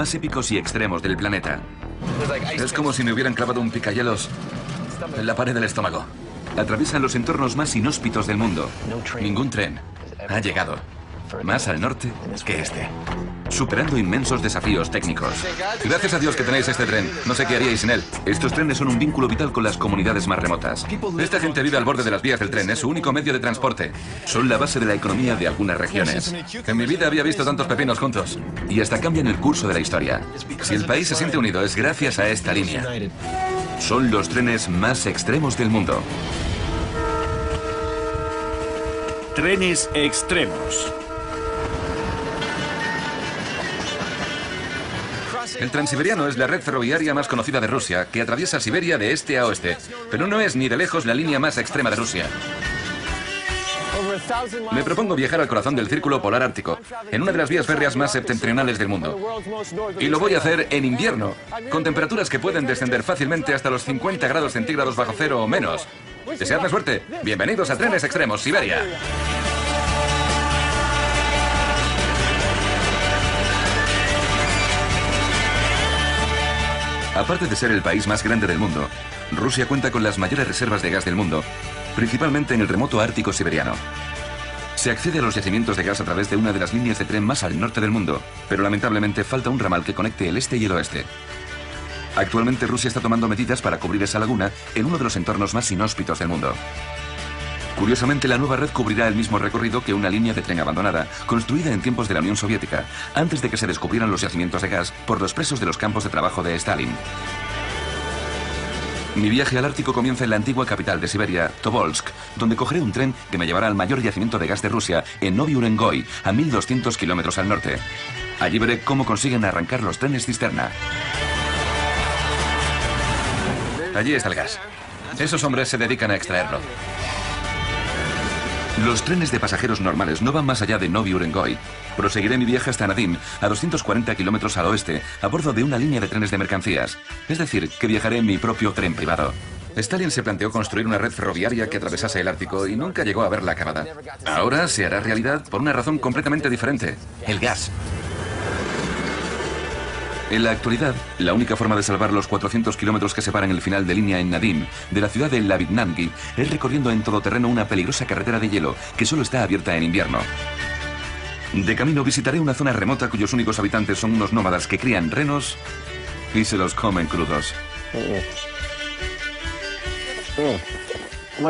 más épicos y extremos del planeta. Es como si me hubieran clavado un picahielos en la pared del estómago. Atraviesan los entornos más inhóspitos del mundo. Ningún tren ha llegado más al norte que este, superando inmensos desafíos técnicos. Gracias a Dios que tenéis este tren. No sé qué haríais sin él. Estos trenes son un vínculo vital con las comunidades más remotas. Esta gente vive al borde de las vías del tren. Es su único medio de transporte. Son la base de la economía de algunas regiones. En mi vida había visto tantos pepinos juntos. Y hasta cambian el curso de la historia. Si el país se siente unido es gracias a esta línea. Son los trenes más extremos del mundo. Trenes extremos. El Transiberiano es la red ferroviaria más conocida de Rusia, que atraviesa Siberia de este a oeste, pero no es ni de lejos la línea más extrema de Rusia. Me propongo viajar al corazón del Círculo Polar Ártico, en una de las vías férreas más septentrionales del mundo. Y lo voy a hacer en invierno, con temperaturas que pueden descender fácilmente hasta los 50 grados centígrados bajo cero o menos. Deseadme suerte. Bienvenidos a Trenes Extremos, Siberia. Aparte de ser el país más grande del mundo, Rusia cuenta con las mayores reservas de gas del mundo, principalmente en el remoto Ártico siberiano. Se accede a los yacimientos de gas a través de una de las líneas de tren más al norte del mundo, pero lamentablemente falta un ramal que conecte el este y el oeste. Actualmente Rusia está tomando medidas para cubrir esa laguna en uno de los entornos más inhóspitos del mundo. Curiosamente, la nueva red cubrirá el mismo recorrido que una línea de tren abandonada, construida en tiempos de la Unión Soviética, antes de que se descubrieran los yacimientos de gas por los presos de los campos de trabajo de Stalin. Mi viaje al Ártico comienza en la antigua capital de Siberia, Tobolsk, donde cogeré un tren que me llevará al mayor yacimiento de gas de Rusia, en Novi Urengoy, a 1200 kilómetros al norte. Allí veré cómo consiguen arrancar los trenes cisterna. Allí está el gas. Esos hombres se dedican a extraerlo. Los trenes de pasajeros normales no van más allá de Novi Urengoy. Proseguiré mi viaje hasta Nadim, a 240 kilómetros al oeste, a bordo de una línea de trenes de mercancías. Es decir, que viajaré en mi propio tren privado. Stalin se planteó construir una red ferroviaria que atravesase el Ártico y nunca llegó a verla acabada. Ahora se hará realidad por una razón completamente diferente: el gas. En la actualidad, la única forma de salvar los 400 kilómetros que separan el final de línea en Nadim de la ciudad de Lavitnangi es recorriendo en todoterreno una peligrosa carretera de hielo que solo está abierta en invierno. De camino visitaré una zona remota cuyos únicos habitantes son unos nómadas que crían renos y se los comen crudos.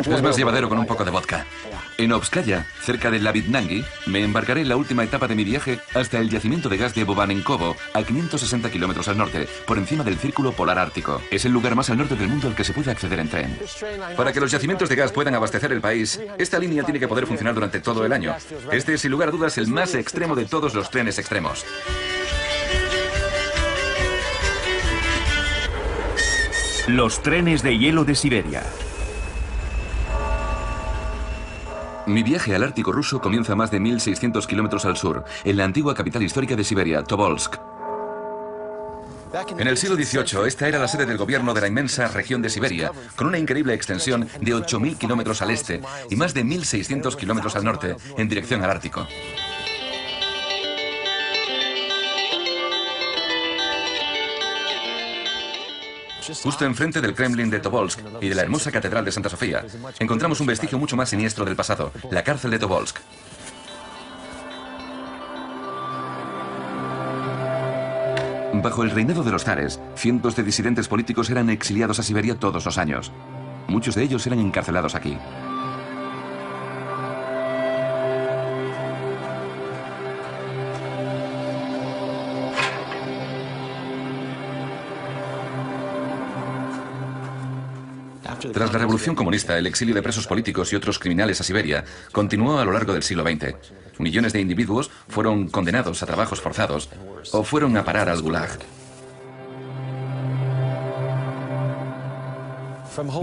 Es más llevadero con un poco de vodka. En Obskaya, cerca de Lavitnangi, me embarcaré en la última etapa de mi viaje hasta el yacimiento de gas de Bobanenkovo, a 560 kilómetros al norte, por encima del Círculo Polar Ártico. Es el lugar más al norte del mundo al que se puede acceder en tren. Para que los yacimientos de gas puedan abastecer el país, esta línea tiene que poder funcionar durante todo el año. Este es, sin lugar a dudas, el más extremo de todos los trenes extremos. Los trenes de hielo de Siberia. Mi viaje al Ártico ruso comienza a más de 1600 kilómetros al sur, en la antigua capital histórica de Siberia, Tobolsk. En el siglo XVIII, esta era la sede del gobierno de la inmensa región de Siberia, con una increíble extensión de 8000 kilómetros al este y más de 1600 kilómetros al norte, en dirección al Ártico. Justo enfrente del Kremlin de Tobolsk y de la hermosa Catedral de Santa Sofía, encontramos un vestigio mucho más siniestro del pasado, la cárcel de Tobolsk. Bajo el reinado de los zares, cientos de disidentes políticos eran exiliados a Siberia todos los años. Muchos de ellos eran encarcelados aquí. Tras la Revolución Comunista, el exilio de presos políticos y otros criminales a Siberia continuó a lo largo del siglo XX. Millones de individuos fueron condenados a trabajos forzados o fueron a parar al Gulag.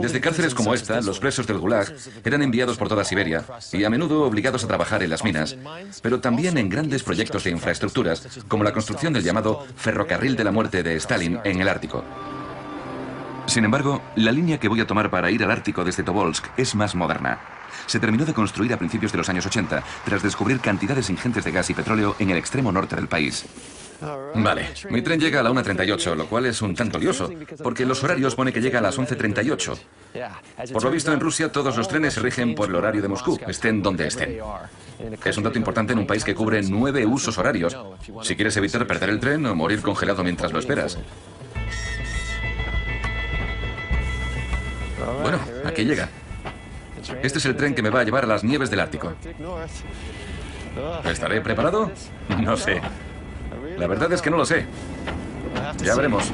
Desde cárceles como esta, los presos del Gulag eran enviados por toda Siberia y a menudo obligados a trabajar en las minas, pero también en grandes proyectos de infraestructuras, como la construcción del llamado Ferrocarril de la Muerte de Stalin en el Ártico. Sin embargo, la línea que voy a tomar para ir al Ártico desde Tobolsk es más moderna. Se terminó de construir a principios de los años 80, tras descubrir cantidades ingentes de gas y petróleo en el extremo norte del país. Vale, mi tren llega a la 1:38, lo cual es un tanto lioso, porque en los horarios pone que llega a las 11:38. Por lo visto, en Rusia todos los trenes se rigen por el horario de Moscú, estén donde estén. Es un dato importante en un país que cubre 9 usos horarios, si quieres evitar perder el tren o morir congelado mientras lo esperas. Bueno, aquí llega. Este es el tren que me va a llevar a las nieves del Ártico. ¿Estaré preparado? No sé. La verdad es que no lo sé. Ya veremos.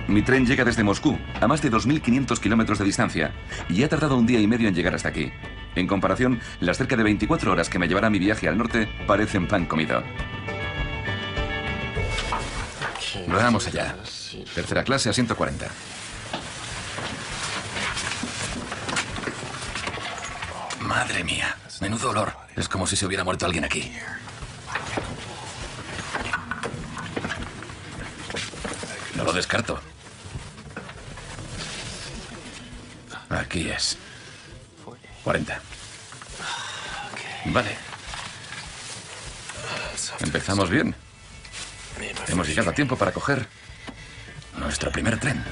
Mi tren llega desde Moscú, a más de 2.500 kilómetros de distancia, y ha tardado 1 día y medio en llegar hasta aquí. En comparación, las cerca de 24 horas que me llevará mi viaje al norte parecen pan comido. Vamos allá. Tercera clase, asiento 40. Madre mía, menudo olor. Es como si se hubiera muerto alguien aquí. No lo descarto. Aquí es. 40. Vale. Empezamos bien. Hemos llegado a tiempo para coger nuestro primer tren.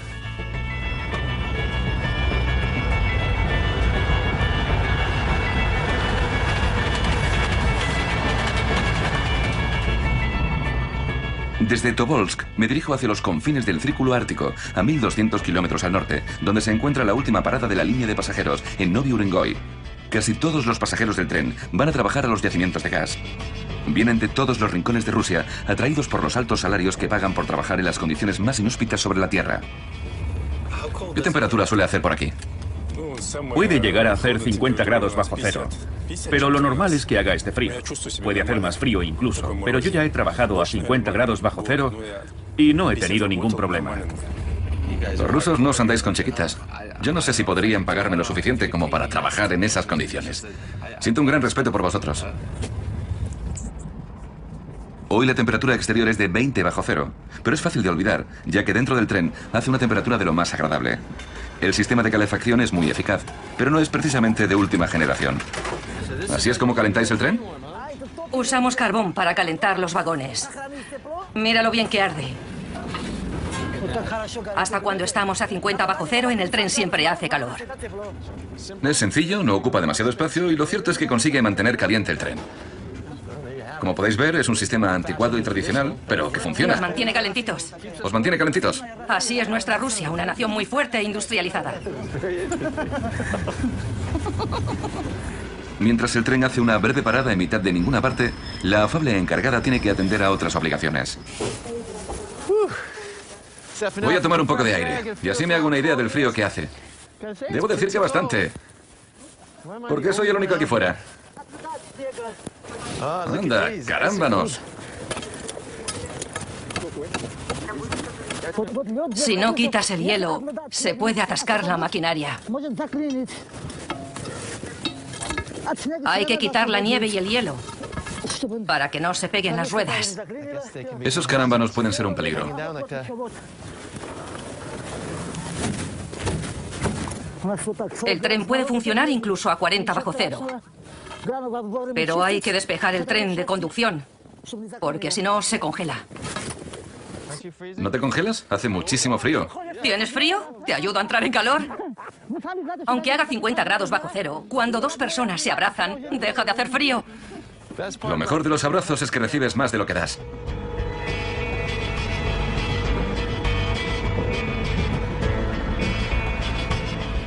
Desde Tobolsk me dirijo hacia los confines del Círculo Ártico, a 1.200 kilómetros al norte, donde se encuentra la última parada de la línea de pasajeros, en Novi Urengoy. Casi todos los pasajeros del tren van a trabajar a los yacimientos de gas. Vienen de todos los rincones de Rusia, atraídos por los altos salarios que pagan por trabajar en las condiciones más inhóspitas sobre la Tierra. ¿Qué temperatura suele hacer por aquí? Puede llegar a hacer 50 grados bajo cero, pero lo normal es que haga este frío. Puede hacer más frío incluso, pero yo ya he trabajado a 50 grados bajo cero y no he tenido ningún problema. Los rusos no os andáis con chiquitas. Yo no sé si podrían pagarme lo suficiente como para trabajar en esas condiciones. Siento un gran respeto por vosotros. Hoy la temperatura exterior es de 20 bajo cero, pero es fácil de olvidar, ya que dentro del tren hace una temperatura de lo más agradable. El sistema de calefacción es muy eficaz, pero no es precisamente de última generación. ¿Así es como calentáis el tren? Usamos carbón para calentar los vagones. Mira lo bien que arde. Hasta cuando estamos a 50 bajo cero, en el tren siempre hace calor. Es sencillo, no ocupa demasiado espacio y lo cierto es que consigue mantener caliente el tren. Como podéis ver, es un sistema anticuado y tradicional, pero que funciona. Nos mantiene calentitos. ¿Os mantiene calentitos? Así es nuestra Rusia, una nación muy fuerte e industrializada. Mientras el tren hace una breve parada en mitad de ninguna parte, la afable encargada tiene que atender a otras obligaciones. Voy a tomar un poco de aire, y así me hago una idea del frío que hace. Debo decir que bastante. ¿Por qué soy el único aquí fuera? Anda, carámbanos. Si no quitas el hielo, se puede atascar la maquinaria. Hay que quitar la nieve y el hielo para que no se peguen las ruedas. Esos carámbanos pueden ser un peligro. El tren puede funcionar incluso a 40 bajo cero. Pero hay que despejar el tren de conducción, porque si no, se congela. ¿No te congelas? Hace muchísimo frío. ¿Tienes frío? ¿Te ayudo a entrar en calor? Aunque haga 50 grados bajo cero, cuando dos personas se abrazan, deja de hacer frío. Lo mejor de los abrazos es que recibes más de lo que das.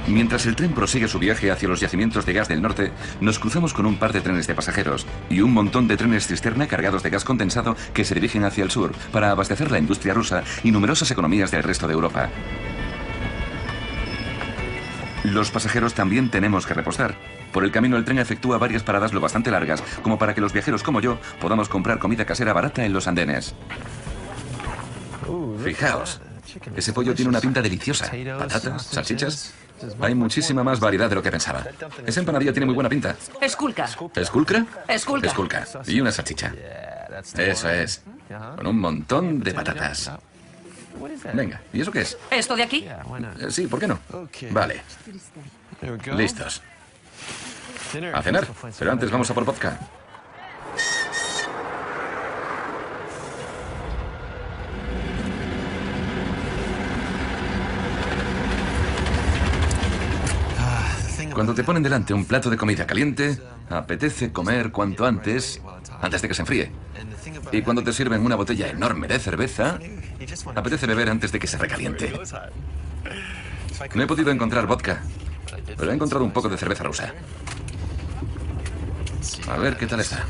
Mientras el tren prosigue su viaje hacia los yacimientos de gas del norte, nos cruzamos con un par de trenes de pasajeros y un montón de trenes cisterna cargados de gas condensado que se dirigen hacia el sur para abastecer la industria rusa y numerosas economías del resto de Europa. Los pasajeros también tenemos que repostar. Por el camino el tren efectúa varias paradas lo bastante largas como para que los viajeros como yo podamos comprar comida casera barata en los andenes. Fijaos, ese pollo tiene una pinta deliciosa. Patatas, salchichas. Hay muchísima más variedad de lo que pensaba. Esa empanadilla tiene muy buena pinta. Esculca. ¿Esculcra? Esculca. Esculca. Y una salchicha. Eso es. Con un montón de patatas. Venga, ¿y eso qué es? ¿Esto de aquí? Sí, ¿por qué no? Vale. Listos. A cenar. Pero antes vamos a por vodka. Cuando te ponen delante un plato de comida caliente, apetece comer cuanto antes de que se enfríe. Y cuando te sirven una botella enorme de cerveza, apetece beber antes de que se recaliente. No he podido encontrar vodka, pero he encontrado un poco de cerveza rusa. A ver qué tal está.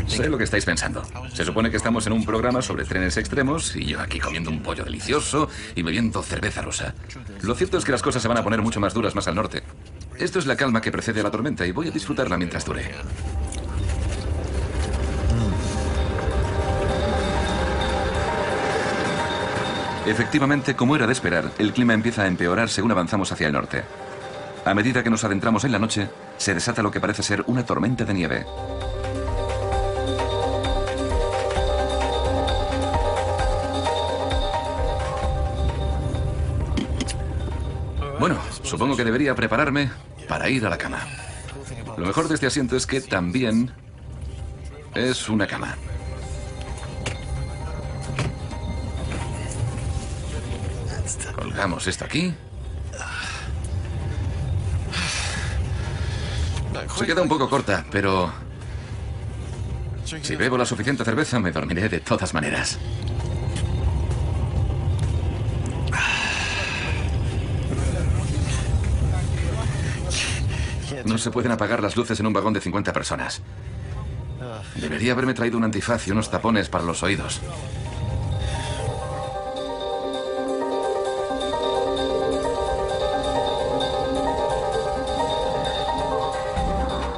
Sé lo que estáis pensando. Se supone que estamos en un programa sobre trenes extremos y yo aquí comiendo un pollo delicioso y bebiendo cerveza rusa. Lo cierto es que las cosas se van a poner mucho más duras más al norte. Esto es la calma que precede a la tormenta y voy a disfrutarla mientras dure. Efectivamente, como era de esperar, el clima empieza a empeorar según avanzamos hacia el norte. A medida que nos adentramos en la noche, se desata lo que parece ser una tormenta de nieve. Bueno, supongo que debería prepararme para ir a la cama. Lo mejor de este asiento es que también es una cama. Colgamos esto aquí. Se queda un poco corta, pero si bebo la suficiente cerveza me dormiré de todas maneras. No se pueden apagar las luces en un vagón de 50 personas. Debería haberme traído un antifaz y unos tapones para los oídos.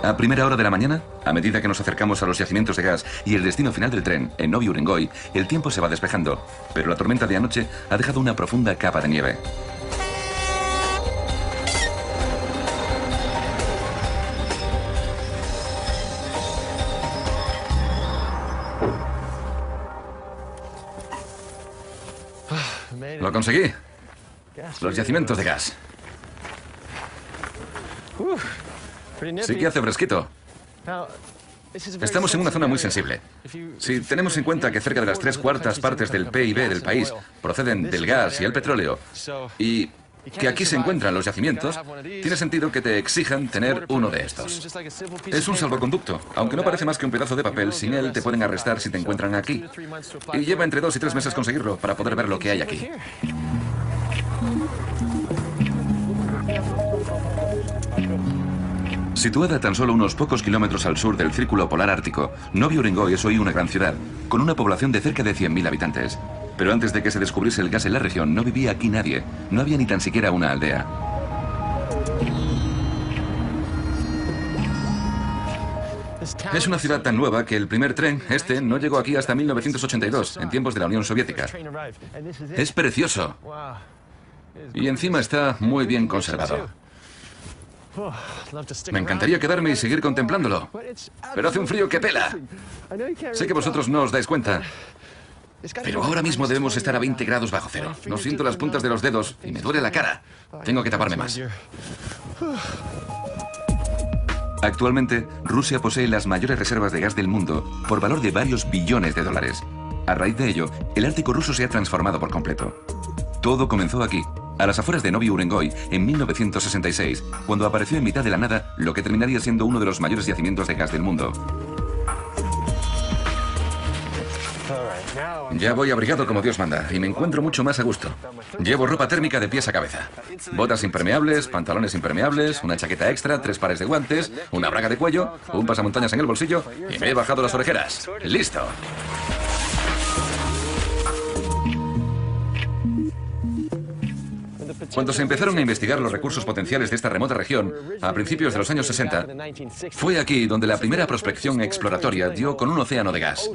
A primera hora de la mañana, a medida que nos acercamos a los yacimientos de gas y el destino final del tren, en Novi Urengoy, el tiempo se va despejando, pero la tormenta de anoche ha dejado una profunda capa de nieve. Lo conseguí. Los yacimientos de gas. Sí que hace fresquito. Estamos en una zona muy sensible. Si tenemos en cuenta que cerca de las 3/4 partes del PIB del país proceden del gas y el petróleo, y que aquí se encuentran los yacimientos, tiene sentido que te exijan tener uno de estos. Es un salvoconducto. Aunque no parece más que un pedazo de papel, sin él te pueden arrestar si te encuentran aquí. Y lleva entre 2 y 3 meses conseguirlo para poder ver lo que hay aquí. Situada a tan solo unos pocos kilómetros al sur del Círculo Polar Ártico, Novi Urengoy es hoy una gran ciudad, con una población de cerca de 100.000 habitantes. Pero antes de que se descubriese el gas en la región, no vivía aquí nadie. No había ni tan siquiera una aldea. Es una ciudad tan nueva que el primer tren, no llegó aquí hasta 1982, en tiempos de la Unión Soviética. Es precioso. Y encima está muy bien conservado. Me encantaría quedarme y seguir contemplándolo, pero hace un frío que pela. Sé que vosotros no os dais cuenta, pero ahora mismo debemos estar a 20 grados bajo cero. No siento las puntas de los dedos y me duele la cara. Tengo que taparme más. Actualmente, Rusia posee las mayores reservas de gas del mundo por valor de varios billones de dólares. A raíz de ello, el Ártico ruso se ha transformado por completo. Todo comenzó aquí, a las afueras de Novi Urengoy, en 1966, cuando apareció en mitad de la nada lo que terminaría siendo uno de los mayores yacimientos de gas del mundo. Ya voy abrigado como Dios manda y me encuentro mucho más a gusto. Llevo ropa térmica de pies a cabeza. Botas impermeables, pantalones impermeables, una chaqueta extra, 3 pares de guantes, una braga de cuello, un pasamontañas en el bolsillo y me he bajado las orejeras. ¡Listo! Cuando se empezaron a investigar los recursos potenciales de esta remota región, a principios de los años 60, fue aquí donde la primera prospección exploratoria dio con un océano de gas.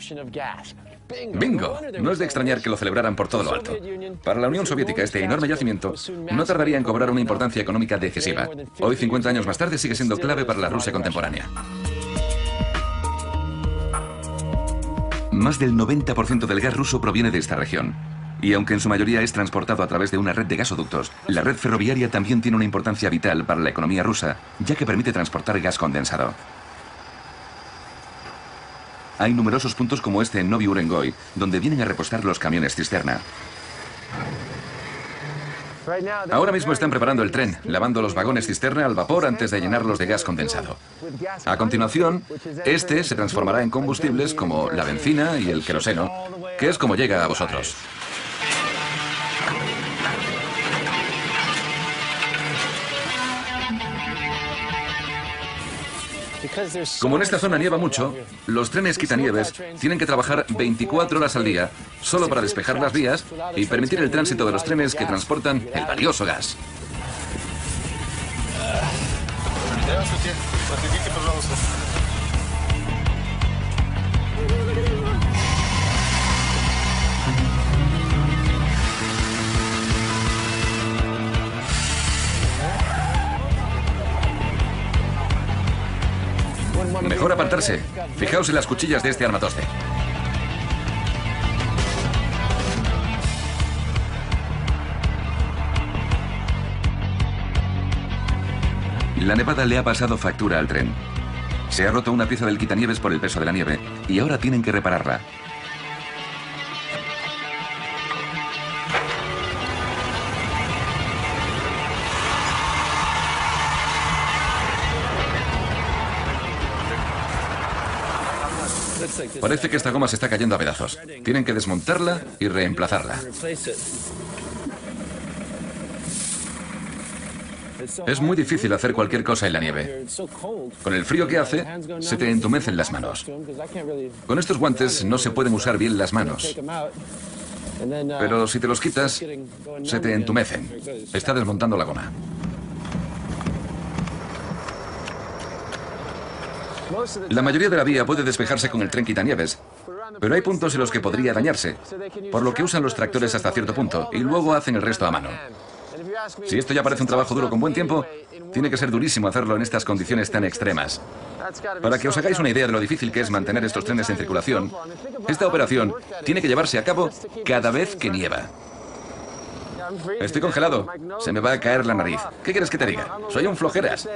¡Bingo! No es de extrañar que lo celebraran por todo lo alto. Para la Unión Soviética, este enorme yacimiento no tardaría en cobrar una importancia económica decisiva. Hoy, 50 años más tarde, sigue siendo clave para la Rusia contemporánea. Más del 90% del gas ruso proviene de esta región. Y aunque en su mayoría es transportado a través de una red de gasoductos, la red ferroviaria también tiene una importancia vital para la economía rusa, ya que permite transportar gas condensado. Hay numerosos puntos como este en Novi Urengoy, donde vienen a repostar los camiones cisterna. Ahora mismo están preparando el tren, lavando los vagones cisterna al vapor antes de llenarlos de gas condensado. A continuación, este se transformará en combustibles como la benzina y el queroseno, que es como llega a vosotros. Como en esta zona nieva mucho, los trenes quitanieves tienen que trabajar 24 horas al día, solo para despejar las vías y permitir el tránsito de los trenes que transportan el valioso gas. Mejor apartarse. Fijaos en las cuchillas de este armatoste. La nevada le ha pasado factura al tren. Se ha roto una pieza del quitanieves por el peso de la nieve y ahora tienen que repararla. Parece que esta goma se está cayendo a pedazos. Tienen que desmontarla y reemplazarla. Es muy difícil hacer cualquier cosa en la nieve. Con el frío que hace, se te entumecen las manos. Con estos guantes no se pueden usar bien las manos. Pero si te los quitas, se te entumecen. Está desmontando la goma. La mayoría de la vía puede despejarse con el tren quitanieves, pero hay puntos en los que podría dañarse, por lo que usan los tractores hasta cierto punto y luego hacen el resto a mano. Si esto ya parece un trabajo duro con buen tiempo, tiene que ser durísimo hacerlo en estas condiciones tan extremas. Para que os hagáis una idea de lo difícil que es mantener estos trenes en circulación, esta operación tiene que llevarse a cabo cada vez que nieva. Estoy congelado. Se me va a caer la nariz. ¿Qué quieres que te diga? Soy un flojeras.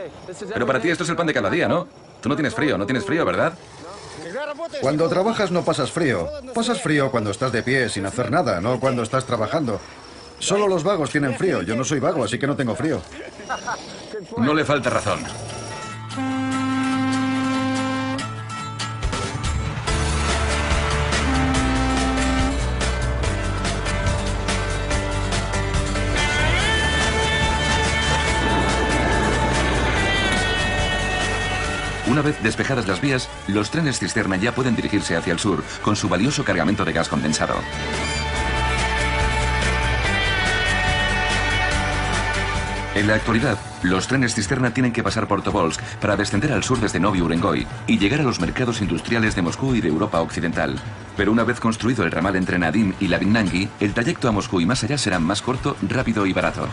Pero para ti esto es el pan de cada día, ¿no? Tú no tienes frío, ¿verdad? Cuando trabajas no pasas frío. Pasas frío cuando estás de pie sin hacer nada, no cuando estás trabajando. Solo los vagos tienen frío. Yo no soy vago, así que no tengo frío. No le falta razón. Una vez despejadas las vías, los trenes cisterna ya pueden dirigirse hacia el sur con su valioso cargamento de gas condensado. En la actualidad, los trenes cisterna tienen que pasar por Tobolsk para descender al sur desde Novi Urengoy y llegar a los mercados industriales de Moscú y de Europa Occidental. Pero una vez construido el ramal entre Nadim y Lavinnangi, el trayecto a Moscú y más allá será más corto, rápido y barato.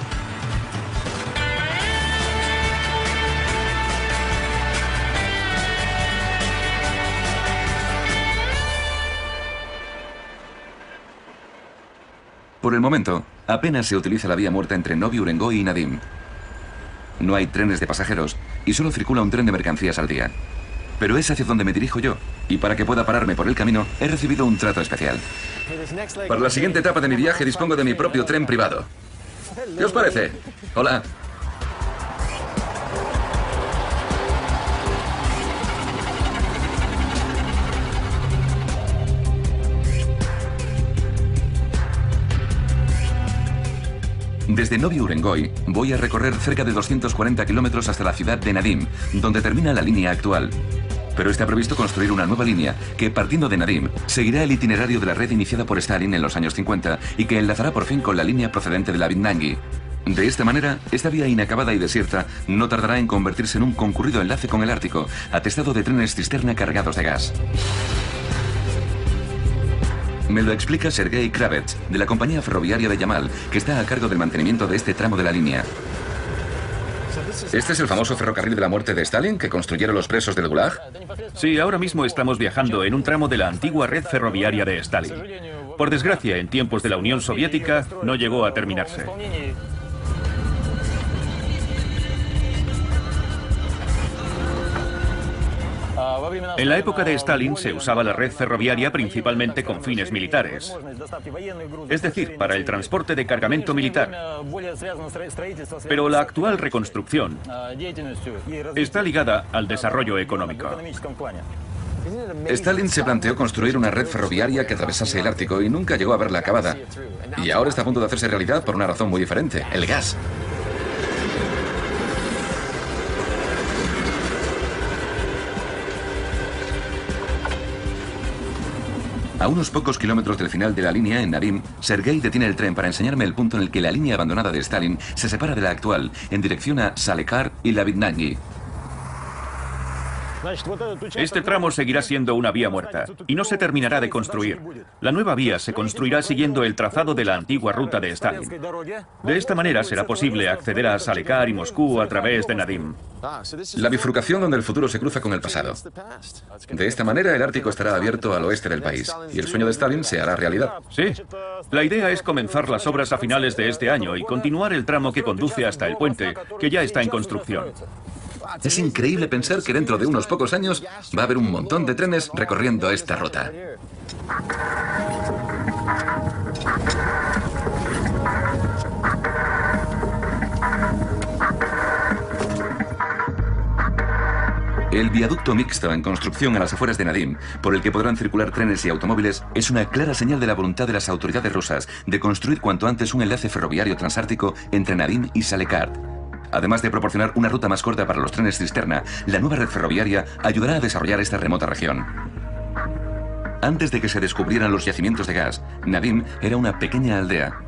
Por el momento, apenas se utiliza la vía muerta entre Novi Urengoy y Nadim. No hay trenes de pasajeros y solo circula un tren de mercancías al día. Pero es hacia donde me dirijo yo, y para que pueda pararme por el camino, he recibido un trato especial. Para la siguiente etapa de mi viaje dispongo de mi propio tren privado. ¿Qué os parece? Hola. Desde Novi Urengoy voy a recorrer cerca de 240 kilómetros hasta la ciudad de Nadim, donde termina la línea actual. Pero está previsto construir una nueva línea que, partiendo de Nadim, seguirá el itinerario de la red iniciada por Stalin en los años 50 y que enlazará por fin con la línea procedente de Lavinnangi. De esta manera, esta vía inacabada y desierta no tardará en convertirse en un concurrido enlace con el Ártico, atestado de trenes cisterna cargados de gas. Me lo explica Sergei Kravets, de la compañía ferroviaria de Yamal, que está a cargo del mantenimiento de este tramo de la línea. ¿Este es el famoso ferrocarril de la muerte de Stalin que construyeron los presos del Gulag? Sí, ahora mismo estamos viajando en un tramo de la antigua red ferroviaria de Stalin. Por desgracia, en tiempos de la Unión Soviética, no llegó a terminarse. En la época de Stalin se usaba la red ferroviaria principalmente con fines militares, es decir, para el transporte de cargamento militar. Pero la actual reconstrucción está ligada al desarrollo económico. Stalin se planteó construir una red ferroviaria que atravesase el Ártico y nunca llegó a verla acabada. Y ahora está a punto de hacerse realidad por una razón muy diferente: el gas. A unos pocos kilómetros del final de la línea, en Nadim, Sergei detiene el tren para enseñarme el punto en el que la línea abandonada de Stalin se separa de la actual, en dirección a Salekar y Lavidnangi. Este tramo seguirá siendo una vía muerta y no se terminará de construir. La nueva vía se construirá siguiendo el trazado de la antigua ruta de Stalin. De esta manera será posible acceder a Salekar y Moscú a través de Nadim. La bifurcación donde el futuro se cruza con el pasado. De esta manera el Ártico estará abierto al oeste del país y el sueño de Stalin se hará realidad. Sí. La idea es comenzar las obras a finales de este año y continuar el tramo que conduce hasta el puente, que ya está en construcción. Es increíble pensar que dentro de unos pocos años va a haber un montón de trenes recorriendo esta ruta. El viaducto mixto en construcción a las afueras de Nadim, por el que podrán circular trenes y automóviles, es una clara señal de la voluntad de las autoridades rusas de construir cuanto antes un enlace ferroviario transártico entre Nadim y Salekar. Además de proporcionar una ruta más corta para los trenes cisterna, la nueva red ferroviaria ayudará a desarrollar esta remota región. Antes de que se descubrieran los yacimientos de gas, Nadim era una pequeña aldea.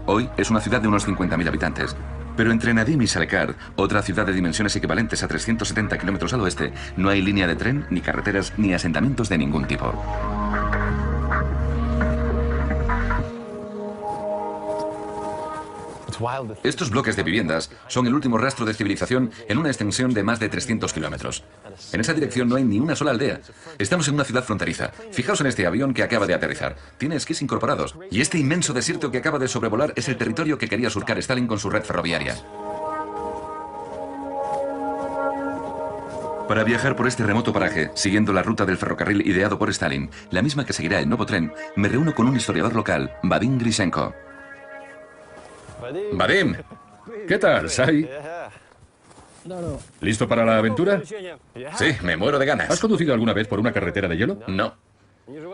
Hoy es una ciudad de unos 50.000 habitantes. Pero entre Nadim y Salekar, otra ciudad de dimensiones equivalentes a 370 kilómetros al oeste, no hay línea de tren, ni carreteras, ni asentamientos de ningún tipo. Estos bloques de viviendas son el último rastro de civilización en una extensión de más de 300 kilómetros. En esa dirección no hay ni una sola aldea. Estamos en una ciudad fronteriza. Fijaos en este avión que acaba de aterrizar. Tiene esquís incorporados. Y este inmenso desierto que acaba de sobrevolar es el territorio que quería surcar Stalin con su red ferroviaria. Para viajar por este remoto paraje, siguiendo la ruta del ferrocarril ideado por Stalin, la misma que seguirá el nuevo tren, me reúno con un historiador local, Vadim Grishenko. Vadim, ¿qué tal, Sai? ¿Listo para la aventura? Sí, me muero de ganas. ¿Has conducido alguna vez por una carretera de hielo? No.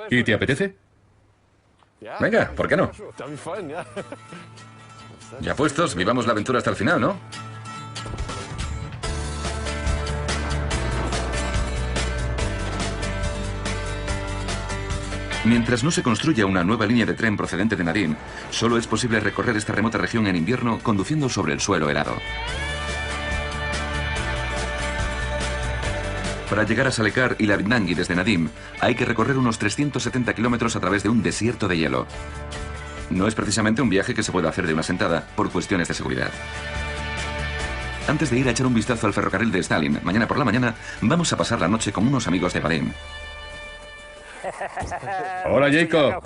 ¿Y te apetece? Venga, ¿por qué no? Ya puestos, vivamos la aventura hasta el final, ¿no? Mientras no se construya una nueva línea de tren procedente de Nadim, solo es posible recorrer esta remota región en invierno conduciendo sobre el suelo helado. Para llegar a Salekar y Lavidnangi desde Nadim, hay que recorrer unos 370 kilómetros a través de un desierto de hielo. No es precisamente un viaje que se pueda hacer de una sentada, por cuestiones de seguridad. Antes de ir a echar un vistazo al ferrocarril de Stalin, mañana por la mañana, vamos a pasar la noche con unos amigos de Vadim. Hola, Jacob.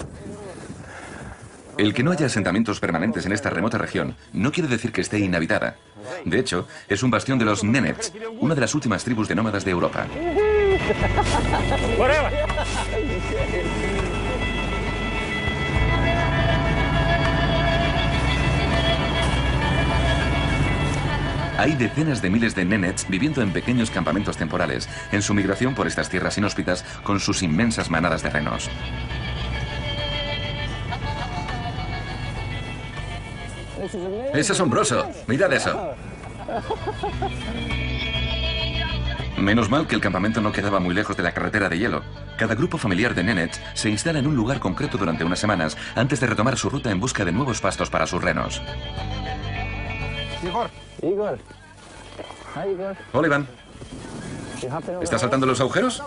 El que no haya asentamientos permanentes en esta remota región no quiere decir que esté inhabitada. De hecho, es un bastión de los Nenets, una de las últimas tribus de nómadas de Europa. Hay decenas de miles de Nenets viviendo en pequeños campamentos temporales, en su migración por estas tierras inhóspitas con sus inmensas manadas de renos. ¡Es asombroso! ¡Mirad eso! Menos mal que el campamento no quedaba muy lejos de la carretera de hielo. Cada grupo familiar de Nenets se instala en un lugar concreto durante unas semanas antes de retomar su ruta en busca de nuevos pastos para sus renos. Igor. Hola, Iván. ¿Estás saltando los agujeros?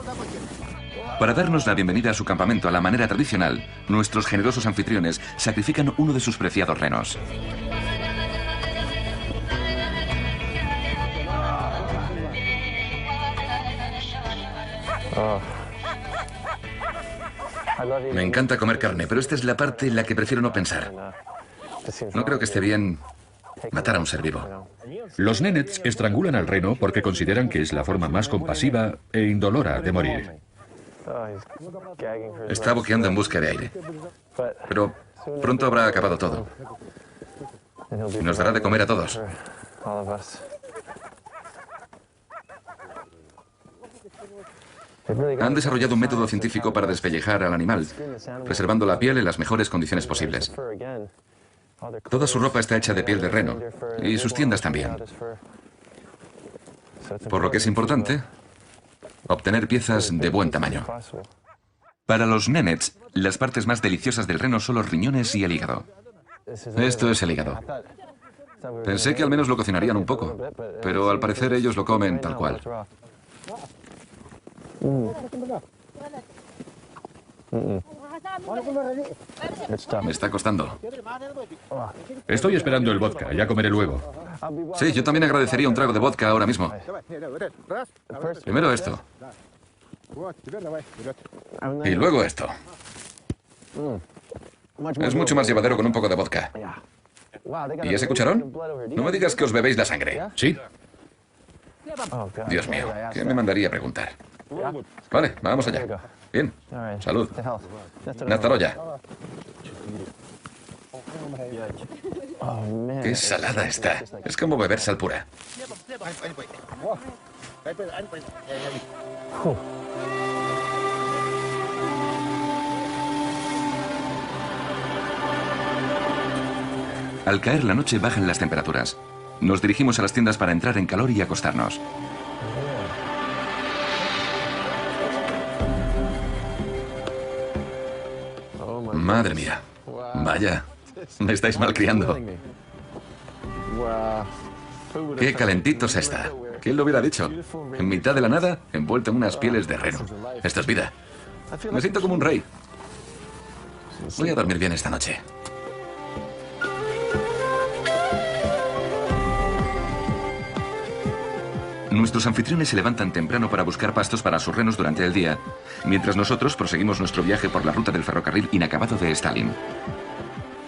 Para darnos la bienvenida a su campamento a la manera tradicional, nuestros generosos anfitriones sacrifican uno de sus preciados renos. Me encanta comer carne, pero esta es la parte en la que prefiero no pensar. No creo que esté bien Matar a un ser vivo. Los Nenets estrangulan al reno porque consideran que es la forma más compasiva e indolora de morir. Está boqueando en busca de aire. Pero pronto habrá acabado todo. Y nos dará de comer a todos. Han desarrollado un método científico para despellejar al animal, preservando la piel en las mejores condiciones posibles. Toda su ropa está hecha de piel de reno, y sus tiendas también. Por lo que es importante obtener piezas de buen tamaño. Para los Nenets, las partes más deliciosas del reno son los riñones y el hígado. Esto es el hígado. Pensé que al menos lo cocinarían un poco, pero al parecer ellos lo comen tal cual. Me está costando. Estoy esperando el vodka, ya comeré luego. Sí, yo también agradecería un trago de vodka ahora mismo. Primero esto. Y luego esto. Es mucho más llevadero con un poco de vodka. ¿Y ese cucharón? No me digas que os bebéis la sangre. Sí. Dios mío, ¿qué me mandaría a preguntar? Vale, vamos allá. Bien, salud. Nastaroya. Qué salada está. Es como beber sal pura. Al caer la noche bajan las temperaturas. Nos dirigimos a las tiendas para entrar en calor y acostarnos. Madre mía. Vaya, me estáis malcriando. Qué calentito se está. ¿Quién lo hubiera dicho? En mitad de la nada, envuelto en unas pieles de reno. Esto es vida. Me siento como un rey. Voy a dormir bien esta noche. Nuestros anfitriones se levantan temprano para buscar pastos para sus renos durante el día, mientras nosotros proseguimos nuestro viaje por la ruta del ferrocarril inacabado de Stalin.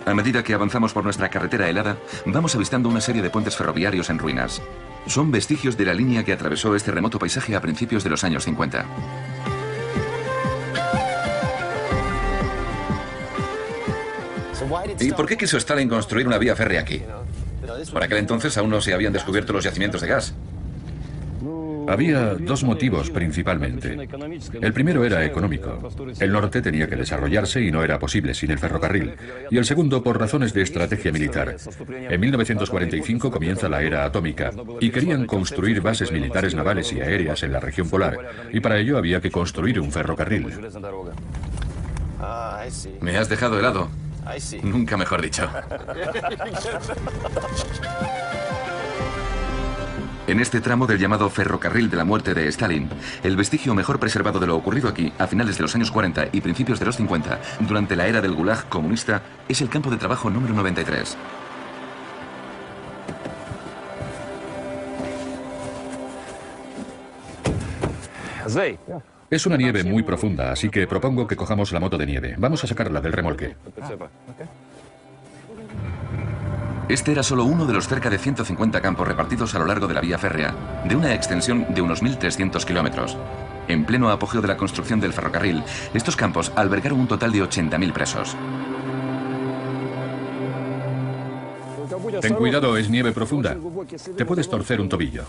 A medida que avanzamos por nuestra carretera helada, vamos avistando una serie de puentes ferroviarios en ruinas. Son vestigios de la línea que atravesó este remoto paisaje a principios de los años 50. ¿Y por qué quiso Stalin construir una vía férrea aquí? Por aquel entonces aún no se habían descubierto los yacimientos de gas. Había dos motivos principalmente. El primero era económico. El norte tenía que desarrollarse y no era posible sin el ferrocarril. Y el segundo por razones de estrategia militar. En 1945 comienza la era atómica y querían construir bases militares navales y aéreas en la región polar. Y para ello había que construir un ferrocarril. Me has dejado helado. Nunca mejor dicho. En este tramo del llamado Ferrocarril de la Muerte de Stalin, el vestigio mejor preservado de lo ocurrido aquí a finales de los años 40 y principios de los 50, durante la era del Gulag comunista, es el campo de trabajo número 93. Es una nieve muy profunda, así que propongo que cojamos la moto de nieve. Vamos a sacarla del remolque. Este era solo uno de los cerca de 150 campos repartidos a lo largo de la vía férrea, de una extensión de unos 1.300 kilómetros. En pleno apogeo de la construcción del ferrocarril, estos campos albergaron un total de 80.000 presos. Ten cuidado, es nieve profunda. Te puedes torcer un tobillo.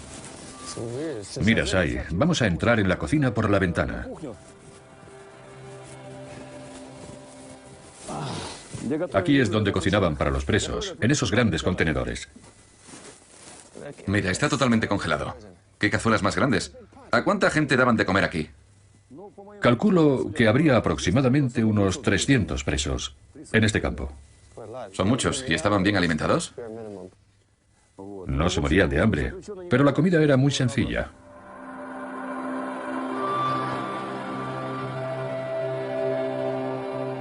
Mira, Sai, vamos a entrar en la cocina por la ventana. Aquí es donde cocinaban para los presos, en esos grandes contenedores. Mira, está totalmente congelado. ¿Qué cazuelas más grandes? ¿A cuánta gente daban de comer aquí? Calculo que habría aproximadamente unos 300 presos en este campo. Son muchos. ¿Y estaban bien alimentados? No se morían de hambre, pero la comida era muy sencilla.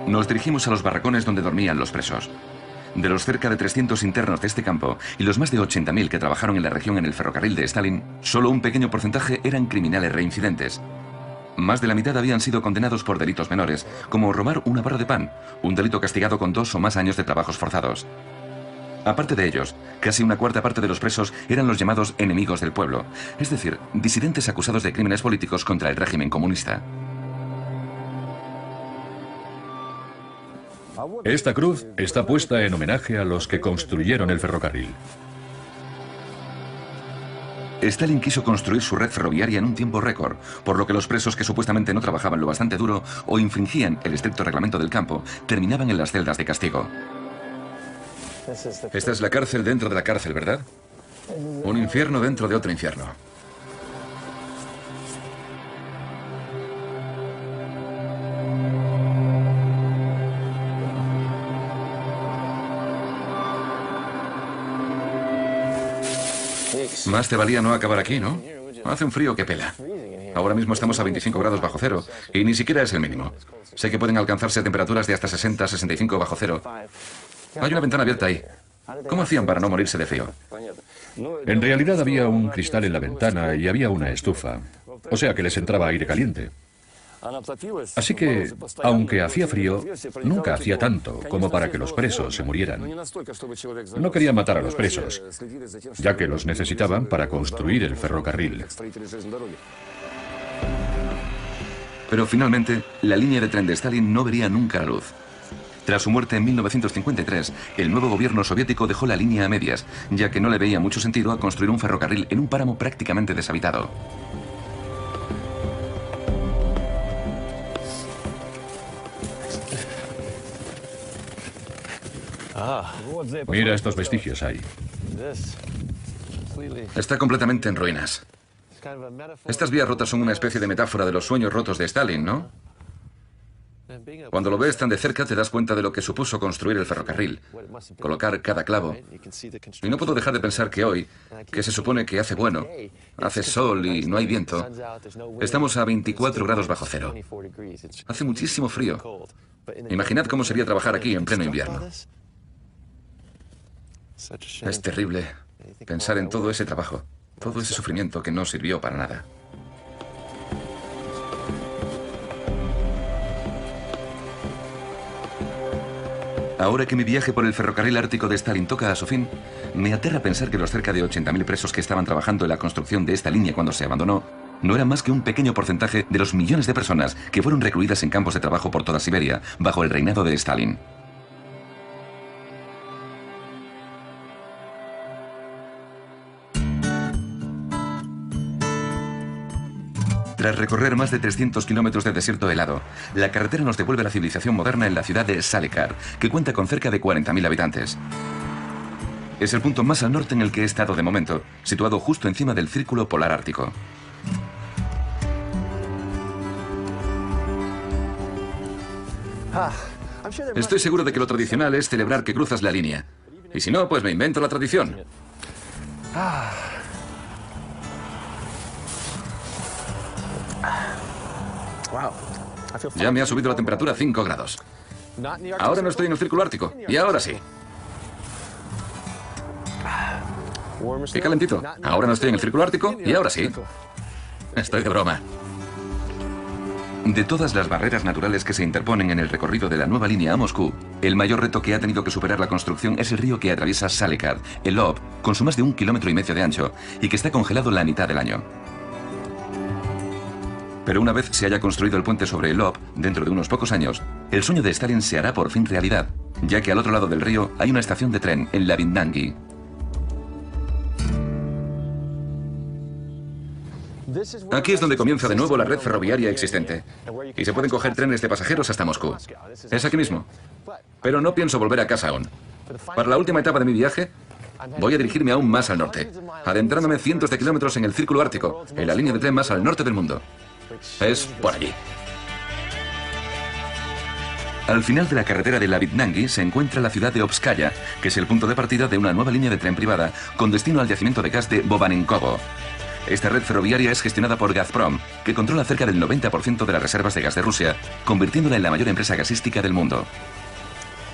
Nos dirigimos a los barracones donde dormían los presos. De los cerca de 300 internos de este campo y los más de 80.000 que trabajaron en la región en el ferrocarril de Stalin, solo un pequeño porcentaje eran criminales reincidentes. Más de la mitad habían sido condenados por delitos menores, como robar una barra de pan, un delito castigado con 2 o más años de trabajos forzados. Aparte de ellos, casi una cuarta parte de los presos eran los llamados enemigos del pueblo, es decir, disidentes acusados de crímenes políticos contra el régimen comunista. Esta cruz está puesta en homenaje a los que construyeron el ferrocarril. Stalin quiso construir su red ferroviaria en un tiempo récord, por lo que los presos que supuestamente no trabajaban lo bastante duro o infringían el estricto reglamento del campo terminaban en las celdas de castigo. Esta es la cárcel dentro de la cárcel, ¿verdad? Un infierno dentro de otro infierno. Más te valía no acabar aquí, ¿no? Hace un frío que pela. Ahora mismo estamos a 25 grados bajo cero y ni siquiera es el mínimo. Sé que pueden alcanzarse temperaturas de hasta 60, 65 bajo cero. Hay una ventana abierta ahí. ¿Cómo hacían para no morirse de frío? En realidad había un cristal en la ventana y había una estufa. O sea que les entraba aire caliente. Así que, aunque hacía frío, nunca hacía tanto como para que los presos se murieran. No querían matar a los presos, ya que los necesitaban para construir el ferrocarril. Pero finalmente, la línea de tren de Stalin no vería nunca la luz. Tras su muerte en 1953, el nuevo gobierno soviético dejó la línea a medias, ya que no le veía mucho sentido a construir un ferrocarril en un páramo prácticamente deshabitado. Mira estos vestigios ahí. Está completamente en ruinas. Estas vías rotas son una especie de metáfora de los sueños rotos de Stalin, ¿no? Cuando lo ves tan de cerca te das cuenta de lo que supuso construir el ferrocarril, colocar cada clavo. Y no puedo dejar de pensar que hoy, que se supone que hace bueno, hace sol y no hay viento, estamos a 24 grados bajo cero. Hace muchísimo frío. Imaginad cómo sería trabajar aquí en pleno invierno. Es terrible pensar en todo ese trabajo, todo ese sufrimiento que no sirvió para nada. Ahora que mi viaje por el ferrocarril ártico de Stalin toca a su fin, me aterra pensar que los cerca de 80.000 presos que estaban trabajando en la construcción de esta línea cuando se abandonó no eran más que un pequeño porcentaje de los millones de personas que fueron recluidas en campos de trabajo por toda Siberia bajo el reinado de Stalin. Tras recorrer más de 300 kilómetros de desierto helado, la carretera nos devuelve a la civilización moderna en la ciudad de Salekar, que cuenta con cerca de 40.000 habitantes. Es el punto más al norte en el que he estado de momento, situado justo encima del Círculo Polar Ártico. Estoy seguro de que lo tradicional es celebrar que cruzas la línea. Y si no, pues me invento la tradición. Ya me ha subido la temperatura a 5 grados. Ahora no estoy en el Círculo Ártico. Y ahora sí. Qué calentito. Ahora no estoy en el Círculo Ártico. Y ahora sí. Estoy de broma. De todas las barreras naturales que se interponen en el recorrido de la nueva línea a Moscú, el mayor reto que ha tenido que superar la construcción es el río que atraviesa Salekar, el Ob, con su más de 1,5 kilómetros de ancho, y que está congelado la mitad del año. Pero una vez se haya construido el puente sobre el Ob, dentro de unos pocos años, el sueño de Stalin se hará por fin realidad, ya que al otro lado del río hay una estación de tren, en Lavidnangi. Aquí es donde comienza de nuevo la red ferroviaria existente, y se pueden coger trenes de pasajeros hasta Moscú. Es aquí mismo. Pero no pienso volver a casa aún. Para la última etapa de mi viaje, voy a dirigirme aún más al norte, adentrándome cientos de kilómetros en el Círculo Ártico, en la línea de tren más al norte del mundo. Es por allí. Al final de la carretera de Lavidnangi se encuentra la ciudad de Obskaya, que es el punto de partida de una nueva línea de tren privada con destino al yacimiento de gas de Bobanenkovo. Esta red ferroviaria es gestionada por Gazprom, que controla cerca del 90% de las reservas de gas de Rusia, convirtiéndola en la mayor empresa gasística del mundo.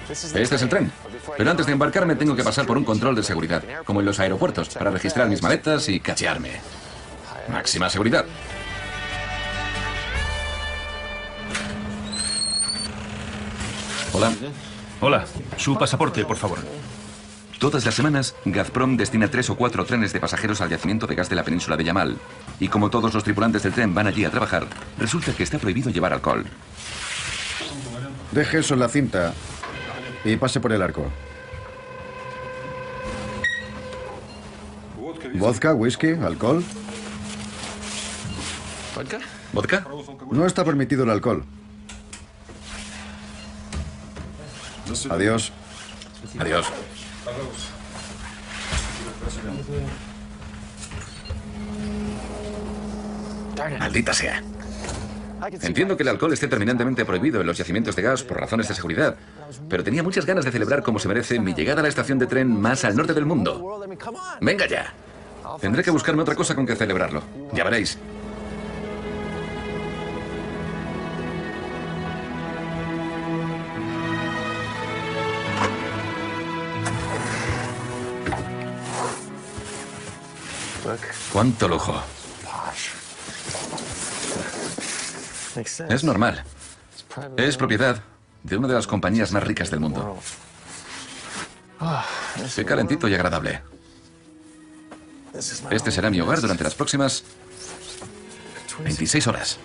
Este es el tren. Pero antes de embarcarme tengo que pasar por un control de seguridad, como en los aeropuertos, para registrar mis maletas y cachearme. Máxima seguridad. Hola. Hola, su pasaporte, por favor. Todas las semanas, Gazprom destina 3 o 4 trenes de pasajeros al yacimiento de gas de la península de Yamal. Y como todos los tripulantes del tren van allí a trabajar, resulta que está prohibido llevar alcohol. Deje eso en la cinta y pase por el arco. ¿Vodka, whisky, alcohol? ¿Vodka? No está permitido el alcohol. Adiós. Adiós. Maldita sea. Entiendo que el alcohol esté terminantemente prohibido en los yacimientos de gas por razones de seguridad, pero tenía muchas ganas de celebrar como se merece mi llegada a la estación de tren más al norte del mundo. Venga ya. Tendré que buscarme otra cosa con que celebrarlo. Ya veréis. ¡Cuánto lujo! Es normal. Es propiedad de una de las compañías más ricas del mundo. Qué calentito y agradable. Este será mi hogar durante las próximas 26 horas.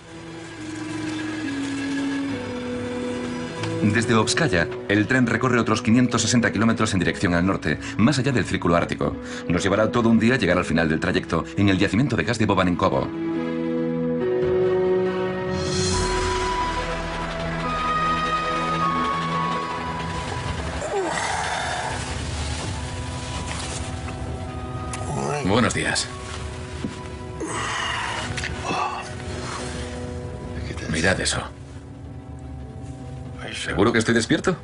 Desde Obskaya, el tren recorre otros 560 kilómetros en dirección al norte, más allá del Círculo Ártico. Nos llevará todo un día llegar al final del trayecto, en el yacimiento de gas de Bobanenkovo. Buenos días. Mirad eso. ¿Seguro que estoy despierto?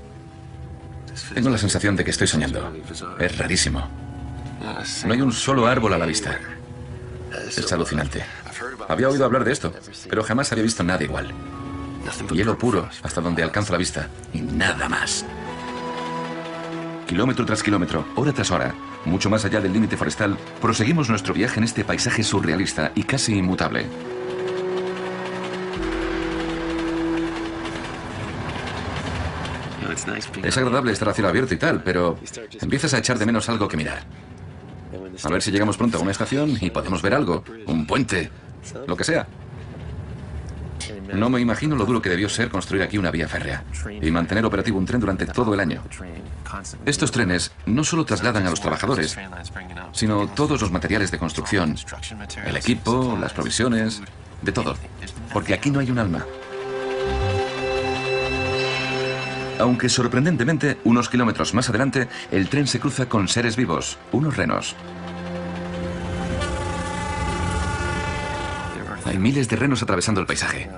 Tengo la sensación de que estoy soñando. Es rarísimo. No hay un solo árbol a la vista. Es alucinante. Había oído hablar de esto, pero jamás había visto nada igual. Hielo puro hasta donde alcanzo la vista y nada más. Kilómetro tras kilómetro, hora tras hora, mucho más allá del límite forestal, proseguimos nuestro viaje en este paisaje surrealista y casi inmutable. Es agradable estar a cielo abierto y tal, pero empiezas a echar de menos algo que mirar. A ver si llegamos pronto a una estación y podemos ver algo, un puente, lo que sea. No me imagino lo duro que debió ser construir aquí una vía férrea y mantener operativo un tren durante todo el año. Estos trenes no solo trasladan a los trabajadores, sino todos los materiales de construcción, el equipo, las provisiones, de todo, porque aquí no hay un alma. Aunque sorprendentemente, unos kilómetros más adelante, el tren se cruza con seres vivos, unos renos. Hay miles de renos atravesando el paisaje.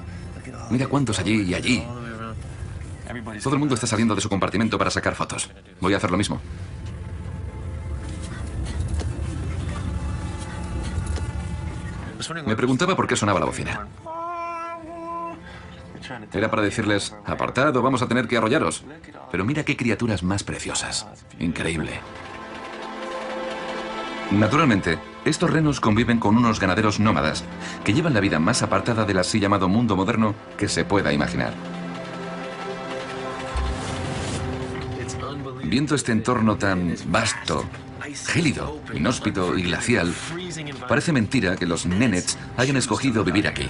Mira cuántos allí y allí. Todo el mundo está saliendo de su compartimento para sacar fotos. Voy a hacer lo mismo. Me preguntaba por qué sonaba la bocina. Era para decirles, apartad o vamos a tener que arrollaros. Pero mira qué criaturas más preciosas. Increíble. Naturalmente, estos renos conviven con unos ganaderos nómadas que llevan la vida más apartada del así llamado mundo moderno que se pueda imaginar. Viendo este entorno tan vasto, gélido, inhóspito y glacial, parece mentira que los Nenets hayan escogido vivir aquí.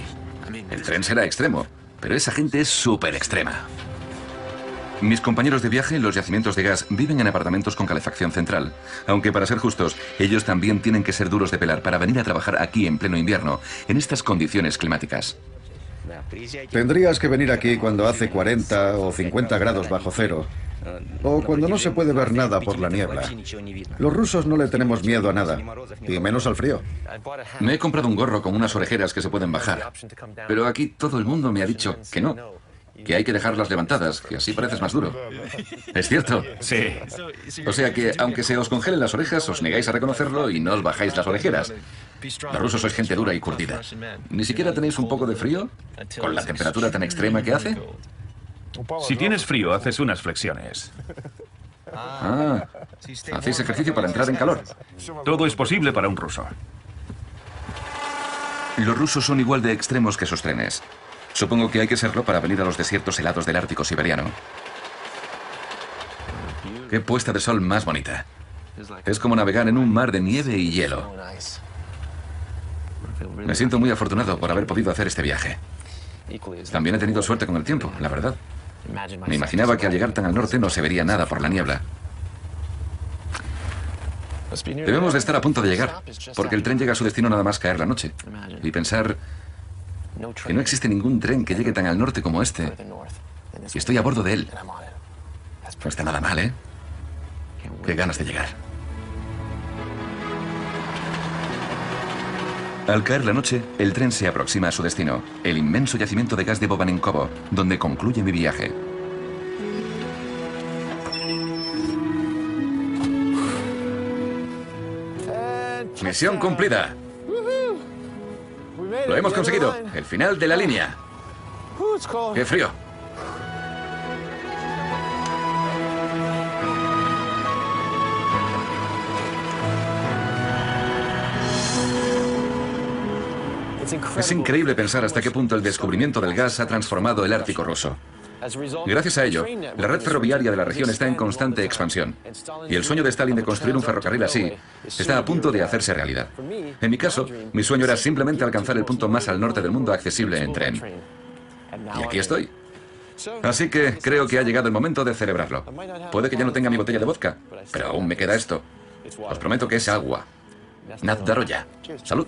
El tren será extremo, pero esa gente es súper extrema. Mis compañeros de viaje en los yacimientos de gas viven en apartamentos con calefacción central, aunque para ser justos, ellos también tienen que ser duros de pelar para venir a trabajar aquí en pleno invierno, en estas condiciones climáticas. Tendrías que venir aquí cuando hace 40 o 50 grados bajo cero, o cuando no se puede ver nada por la niebla. Los rusos no le tenemos miedo a nada, y menos al frío. Me he comprado un gorro con unas orejeras que se pueden bajar, pero aquí todo el mundo me ha dicho que no. Que hay que dejarlas levantadas, que así pareces más duro. ¿Es cierto? Sí. O sea que, aunque se os congelen las orejas, os negáis a reconocerlo y no os bajáis las orejeras. Los rusos sois gente dura y curtida. ¿Ni siquiera tenéis un poco de frío? ¿Con la temperatura tan extrema que hace? Si tienes frío, haces unas flexiones. Ah, hacéis ejercicio para entrar en calor. Todo es posible para un ruso. Los rusos son igual de extremos que esos trenes. Supongo que hay que serlo para venir a los desiertos helados del Ártico siberiano. Qué puesta de sol más bonita. Es como navegar en un mar de nieve y hielo. Me siento muy afortunado por haber podido hacer este viaje. También he tenido suerte con el tiempo, la verdad. Me imaginaba que al llegar tan al norte no se vería nada por la niebla. Debemos de estar a punto de llegar, porque el tren llega a su destino nada más caer la noche. Y pensar que no existe ningún tren que llegue tan al norte como este. Y estoy a bordo de él. No está nada mal, ¿eh? Qué ganas de llegar. Al caer la noche, el tren se aproxima a su destino, el inmenso yacimiento de gas de Bobanenkovo, donde concluye mi viaje. Misión cumplida. Lo hemos conseguido. El final de la línea. ¡Qué frío! Es increíble pensar hasta qué punto el descubrimiento del gas ha transformado el Ártico ruso. Gracias a ello, la red ferroviaria de la región está en constante expansión. Y el sueño de Stalin de construir un ferrocarril así está a punto de hacerse realidad. En mi caso, mi sueño era simplemente alcanzar el punto más al norte del mundo accesible en tren. Y aquí estoy. Así que creo que ha llegado el momento de celebrarlo. Puede que ya no tenga mi botella de vodka, pero aún me queda esto. Os prometo que es agua. Nazdaroya. Salud.